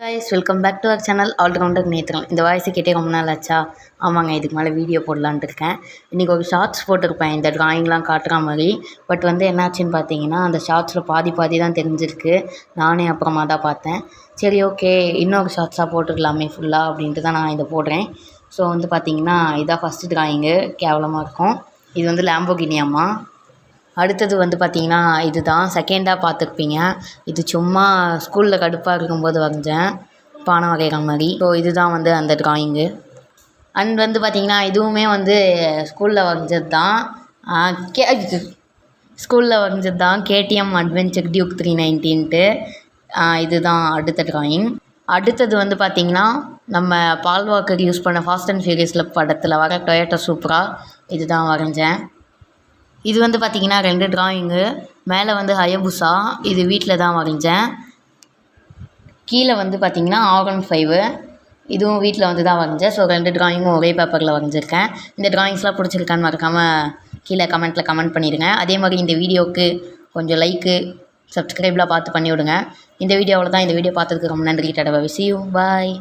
guys, welcome back to our channel All-Rounder Nethran. இந்த voice கேட்டே ரொம்ப நாள் ஆச்சா? ஆமாங்க, இதுக்கு மேலே வீடியோ போடலான்ட்டு இருக்கேன். இன்றைக்கி ஒரு ஷார்ட்ஸ் போட்டிருப்பேன் இந்த ட்ராயிங்லாம் காட்டுற மாதிரி. பட் என்னாச்சுன்னு பார்த்தீங்கன்னா, அந்த ஷார்ட்ஸில் பாதி தான் தெரிஞ்சிருக்கு. நானே அப்புறமா தான் பார்த்தேன். சரி, ஓகே, இன்னொரு ஷார்ட்ஸாக போட்டுக்கலாமே ஃபுல்லாக அப்படின்ட்டு தான் நான் இதை போடுறேன். ஸோ பார்த்தீங்கன்னா, இதான் ஃபஸ்ட்டு ட்ராயிங்கு. கேவலமாக இருக்கும். இது லேம்போகினி அம்மா. அடுத்தது பார்த்தீங்கன்னா, இதுதான் செகண்டாக பார்த்துருப்பீங்க. இது சும்மா ஸ்கூலில் கடுப்பாக இருக்கும்போது வரைஞ்சேன், பானை வகைகள் மாதிரி. ஸோ இதுதான் அந்த ட்ராயிங்கு. அண்ட் பார்த்தீங்கன்னா, இதுவுமே ஸ்கூலில் வரைஞ்சது தான். ஸ்கூலில் வரைஞ்சது தான் கேடிஎம் அட்வென்ச்சர் டியூக் 390ன்ட்டு. இதுதான் அடுத்த ட்ராயிங். அடுத்தது பார்த்தீங்கன்னா, நம்ம பால் வாக்கர் யூஸ் பண்ண ஃபாஸ்ட் அண்ட் ஃபியூரியஸில் படத்தில் வர டொயோட்டா சூப்ரா. இதுதான் வரைஞ்சேன். இது பார்த்தீங்கன்னா 2 ட்ராயிங்கு. மேலே ஹயபுசா, இது வீட்டில் தான் வரைஞ்சேன். கீழே பார்த்தீங்கன்னா R15, இதுவும் வீட்டில் தான் வரைஞ்சேன். ஸோ 2 ட்ராயிங்கும் ஒரே பேப்பரில் வரைஞ்சிருக்கேன். இந்த ட்ராயிங்ஸ்லாம் பிடிச்சிருக்கான்னு மறக்காமல் கீழே கமெண்ட் பண்ணிடுங்க. அதே மாதிரி இந்த வீடியோவுக்கு கொஞ்சம் லைக்கு, சப்ஸ்கிரைப்லாம் பார்த்து பண்ணிவிடுங்க. இந்த வீடியோவில் தான். இந்த வீடியோ பார்த்ததுக்கு ரொம்ப நன்றி. Tata, bye, see you, bye.